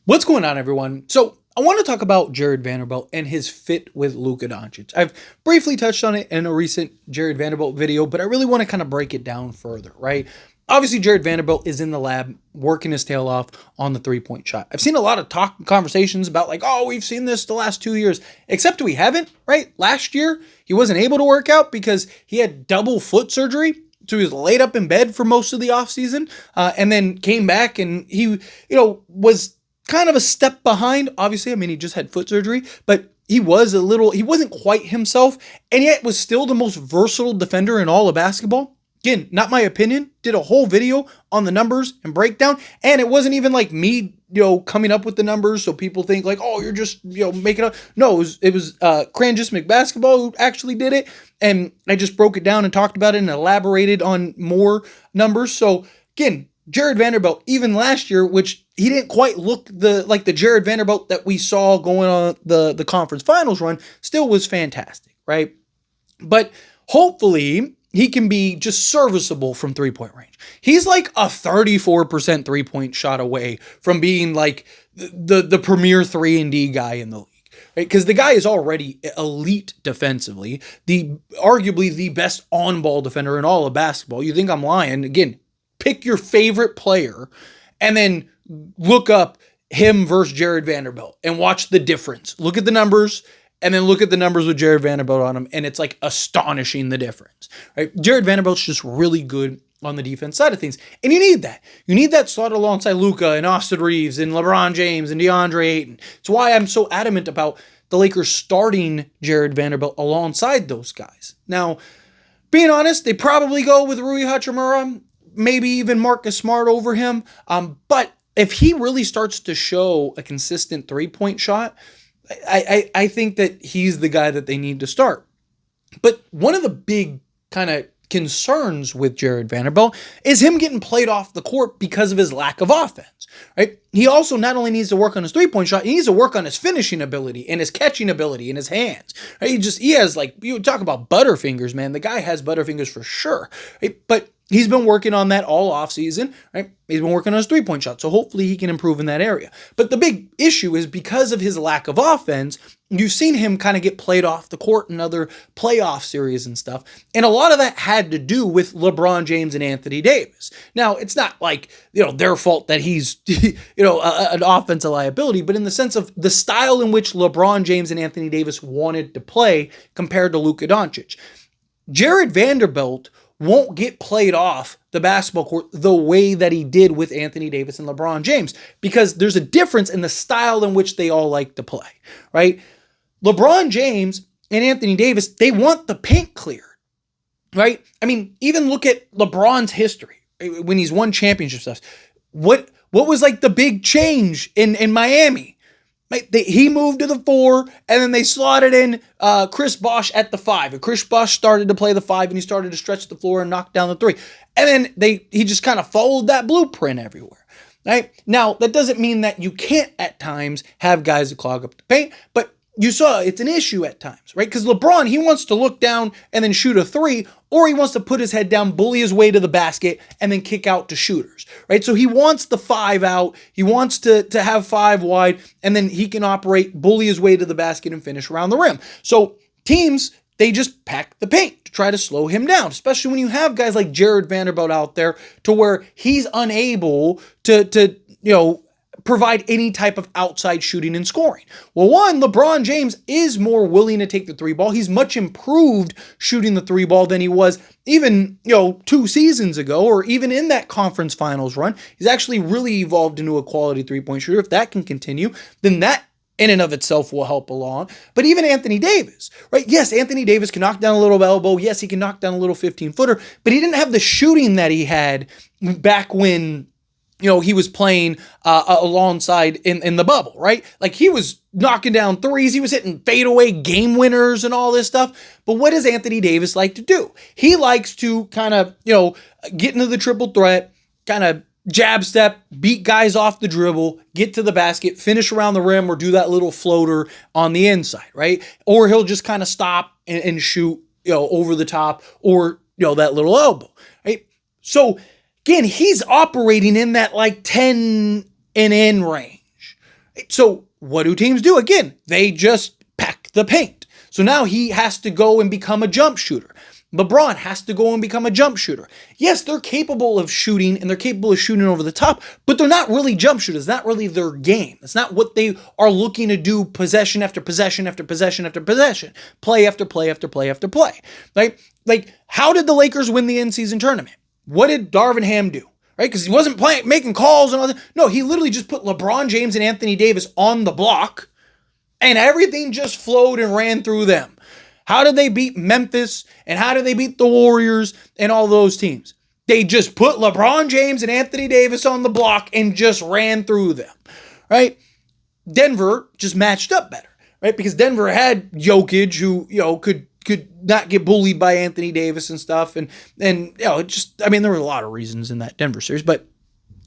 What's going on, everyone? So, I want to talk about Jarred Vanderbilt and his fit with Luka Doncic. I've briefly touched on it in a recent Jarred Vanderbilt video, but I really want to kind of break it down further, right? Obviously, Jarred Vanderbilt is in the lab working his tail off on the three-point shot. I've seen a lot of conversations about like, oh, we've seen this the last 2 years, except we haven't, right? Last year, he wasn't able to work out because he had double foot surgery. So he was laid up in bed for most of the offseason, and then came back and was kind of a step behind. Obviously, I mean, he just had foot surgery, but he wasn't quite himself, and yet was still the most versatile defender in all of basketball. Again, not my opinion. Did a whole video on the numbers and breakdown, and it wasn't even like me, coming up with the numbers so people think like, oh, you're just, making up. No, it was Cranjismic Basketball who actually did it, and I just broke it down and talked about it and elaborated on more numbers. So again, Jarred Vanderbilt, even last year, which he didn't quite look like the Jarred Vanderbilt that we saw going on the conference finals run, still was fantastic, right? But hopefully he can be just serviceable from three-point range. He's like a 34% three-point shot away from being like the premier 3-and-D guy in the league. Right? Because the guy is already elite defensively, arguably the best on-ball defender in all of basketball. You think I'm lying? Again, pick your favorite player and then look up him versus Jarred Vanderbilt and watch the difference. Look at the numbers and then look at the numbers with Jarred Vanderbilt on them, and it's like astonishing the difference. Right? Jarred Vanderbilt's just really good on the defense side of things, and you need that. You need that slot alongside Luka and Austin Reeves and LeBron James and DeAndre Ayton. It's why I'm so adamant about the Lakers starting Jarred Vanderbilt alongside those guys. Now, being honest, they probably go with Rui Hachimura, maybe even Marcus Smart over him. But if he really starts to show a consistent three-point shot, I think that he's the guy that they need to start. But one of the big kind of concerns with Jarred Vanderbilt is him getting played off the court because of his lack of offense, right? He also not only needs to work on his three-point shot, he needs to work on his finishing ability and his catching ability in his hands. Right? He has like, you talk about butterfingers, man. The guy has butterfingers for sure, right? But he's been working on that all offseason, right? He's been working on his three-point shot, so hopefully he can improve in that area. But the big issue is because of his lack of offense, you've seen him kind of get played off the court in other playoff series and stuff, and a lot of that had to do with LeBron James and Anthony Davis. Now, it's not like, their fault that he's, an offensive liability, but in the sense of the style in which LeBron James and Anthony Davis wanted to play compared to Luka Doncic. Jarred Vanderbilt won't get played off the basketball court the way that he did with Anthony Davis and LeBron James, because there's a difference in the style in which they all like to play, right? LeBron James and Anthony Davis, they want the paint cleared, right? I mean, even look at LeBron's history when he's won championship stuff. What was like the big change in Miami? He moved to the 4, and then they slotted in Chris Bosh at the 5. And Chris Bosh started to play the 5, and he started to stretch the floor and knock down the 3. And then he just kind of followed that blueprint everywhere. Right? Now, that doesn't mean that you can't at times have guys that clog up the paint, but you saw it's an issue at times, right? Because LeBron, he wants to look down and then shoot a 3, or he wants to put his head down, bully his way to the basket, and then kick out to shooters, right? So he wants the 5 out. He wants to have 5 wide, and then he can operate, bully his way to the basket, and finish around the rim. So teams, they just pack the paint to try to slow him down, especially when you have guys like Jarred Vanderbilt out there to where he's unable to provide any type of outside shooting and scoring. Well, one, LeBron James is more willing to take the 3 ball. He's much improved shooting the 3 ball than he was even, 2 seasons ago, or even in that conference finals run. He's actually really evolved into a quality 3-point shooter. If that can continue, then that in and of itself will help along. But even Anthony Davis, right? Yes, Anthony Davis can knock down a little elbow. Yes, he can knock down a little 15-footer, but he didn't have the shooting that he had back when he was playing alongside in the bubble, right? Like he was knocking down threes. He was hitting fadeaway game winners and all this stuff. But what does Anthony Davis like to do? He likes to kind of, get into the triple threat, kind of jab step, beat guys off the dribble, get to the basket, finish around the rim, or do that little floater on the inside, right? Or he'll just kind of stop and shoot, over the top, or, that little elbow, right? So again, he's operating in that like 10 and in range, So what do teams do? Again, they just pack the paint. So now he has to go and become a jump shooter. LeBron has to go and become a jump shooter. Yes, they're capable of shooting and they're capable of shooting over the top, but they're not really jump shooters. It's not really their game. It's not what they are looking to do possession after possession after possession after possession, play after play after play after play. Right? Like, how did the Lakers win the in-season tournament? What did Darvin Ham do? Right? Because he wasn't making calls and all that. No, he literally just put LeBron James and Anthony Davis on the block and everything just flowed and ran through them. How did they beat Memphis and how did they beat the Warriors and all those teams? They just put LeBron James and Anthony Davis on the block and just ran through them, right? Denver just matched up better, right? Because Denver had Jokic who, could not get bullied by Anthony Davis and stuff. And there were a lot of reasons in that Denver series, but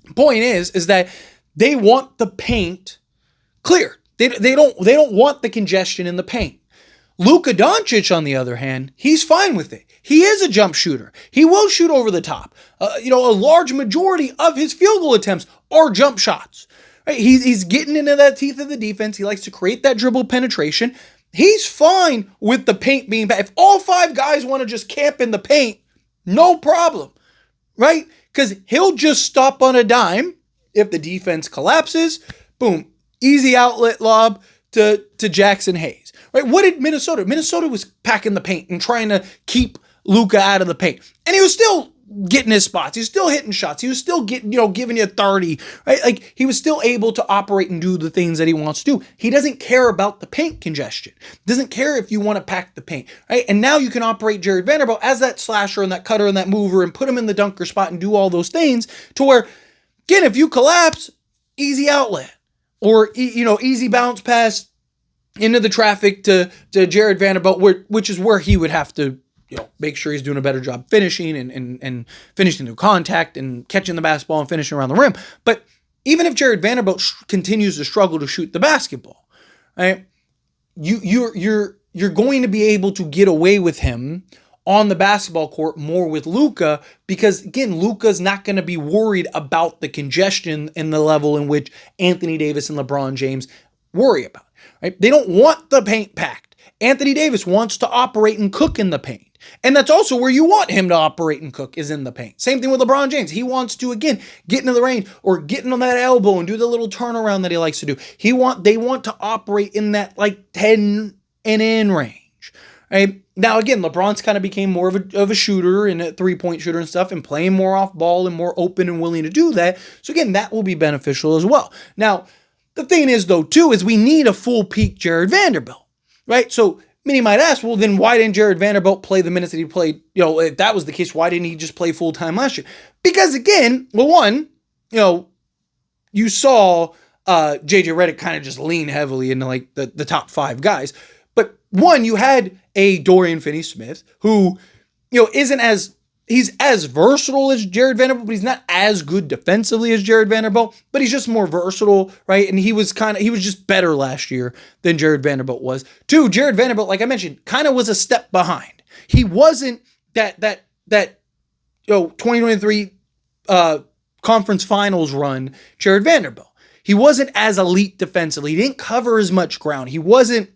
the point is that they want the paint cleared. They don't want the congestion in the paint. Luka Doncic, on the other hand, he's fine with it. He is a jump shooter. He will shoot over the top. A large majority of his field goal attempts are jump shots. Right? He's getting into that teeth of the defense. He likes to create that dribble penetration. He's fine with the paint being bad. If all five guys want to just camp in the paint, no problem, right? Because he'll just stop on a dime if the defense collapses. Boom, easy outlet lob to Jackson Hayes. Right? What did Minnesota? Minnesota was packing the paint and trying to keep Luka out of the paint. And he was still getting his spots. He was still hitting shots. He was still getting, giving you 30. Right? Like, he was still able to operate and do the things that he wants to do. He doesn't care about the paint congestion. Doesn't care if you want to pack the paint. Right? And now you can operate Jarred Vanderbilt as that slasher and that cutter and that mover and put him in the dunker spot and do all those things to where, again, if you collapse, easy outlet or, easy bounce pass into the traffic to Jarred Vanderbilt, which is where he would have to, make sure he's doing a better job finishing and finishing through contact and catching the basketball and finishing around the rim. But even if Jarred Vanderbilt continues to struggle to shoot the basketball, right, you're going to be able to get away with him on the basketball court more with Luka because, again, Luka's not going to be worried about the congestion and the level in which Anthony Davis and LeBron James worry about. Right? They don't want the paint packed. Anthony Davis wants to operate and cook in the paint. And that's also where you want him to operate and cook is in the paint. Same thing with LeBron James. He wants to, again, get into the range or get on that elbow and do the little turnaround that he likes to do. They want to operate in that 10 and in range. Right? Now, again, LeBron's kind of became more of a shooter and a three-point shooter and stuff and playing more off ball and more open and willing to do that. So, again, that will be beneficial as well. Now, the thing is, though, too, is we need a full peak Jarred Vanderbilt, right? So many might ask, well, then why didn't Jarred Vanderbilt play the minutes that he played? If that was the case, why didn't he just play full time last year? Because, again, well, one, you saw JJ Redick kind of just lean heavily into the top five guys. But one, you had a Dorian Finney-Smith who, he's as versatile as Jarred Vanderbilt, but he's not as good defensively as Jarred Vanderbilt, but he's just more versatile, right? And he was just better last year than Jarred Vanderbilt was. Two, Jarred Vanderbilt, like I mentioned, kind of was a step behind. He wasn't that 2023 conference finals run Jarred Vanderbilt. He wasn't as elite defensively. He didn't cover as much ground. He wasn't,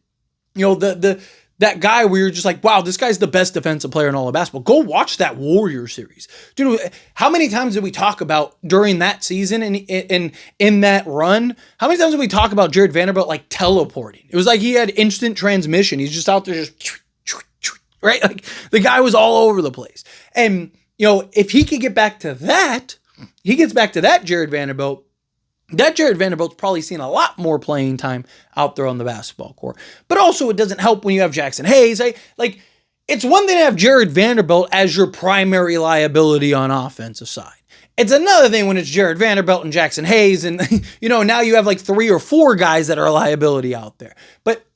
that guy where you're just like, wow, this guy's the best defensive player in all of basketball. Go watch that Warrior series. Dude, how many times did we talk about during that season and in that run? How many times did we talk about Jarred Vanderbilt teleporting? It was like he had instant transmission. He's just out there just, right? Like the guy was all over the place. And, if he could get back to that, Jarred Vanderbilt, that Jarred Vanderbilt's probably seen a lot more playing time out there on the basketball court. But also it doesn't help when you have Jackson Hayes. It's one thing to have Jarred Vanderbilt as your primary liability on offensive side. It's another thing when it's Jarred Vanderbilt and Jackson Hayes and, now you have 3 or 4 guys that are a liability out there. But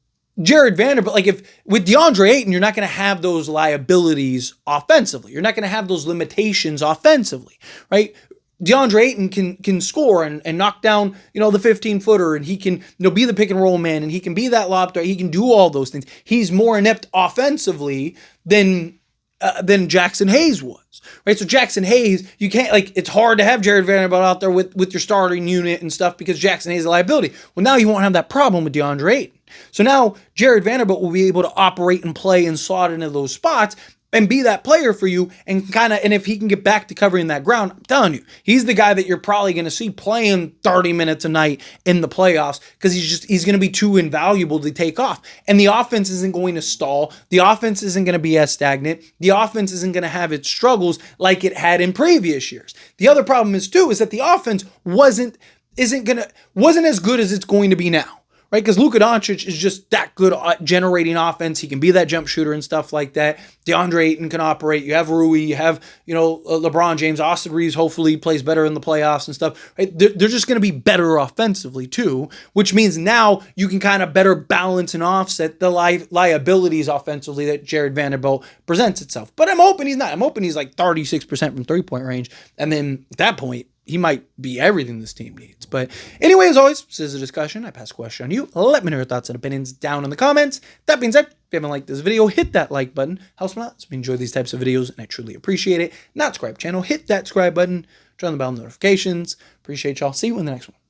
Jarred Vanderbilt, if with DeAndre Ayton, you're not going to have those liabilities offensively. You're not going to have those limitations offensively, right? DeAndre Ayton can score and knock down, the 15-footer, and he can, be the pick and roll man, and he can be that lob threat. He can do all those things. He's more inept offensively than than Jackson Hayes was. Right, so Jackson Hayes, you can't, like, it's hard to have Jarred Vanderbilt out there with your starting unit and stuff because Jackson Hayes is a liability. Well, now you won't have that problem with DeAndre Ayton. So now Jarred Vanderbilt will be able to operate and play and slot into those spots and be that player for you, and if he can get back to covering that ground, I'm telling you, he's the guy that you're probably going to see playing 30 minutes a night in the playoffs because he's going to be too invaluable to take off. And the offense isn't going to stall. The offense isn't going to be as stagnant. The offense isn't going to have its struggles like it had in previous years. The other problem is that the offense wasn't as good as it's going to be now. Right, because Luka Doncic is just that good at generating offense. He can be that jump shooter and stuff like that. DeAndre Ayton can operate. You have Rui. You have, LeBron James. Austin Reeves hopefully plays better in the playoffs and stuff. Right? They're just going to be better offensively too, which means now you can kind of better balance and offset the liabilities offensively that Jarred Vanderbilt presents itself. But I'm hoping he's not. I'm hoping he's like 36% from three-point range, and then at that point, he might be everything this team needs. But anyway, as always, this is a discussion. I pass a question on you. Let me know your thoughts and opinions down in the comments. That being said, if you haven't liked this video, hit that like button. Helps me out. So we enjoy these types of videos, and I truly appreciate it. Not subscribe channel, hit that subscribe button. Turn on the bell notifications. Appreciate y'all. See you in the next one.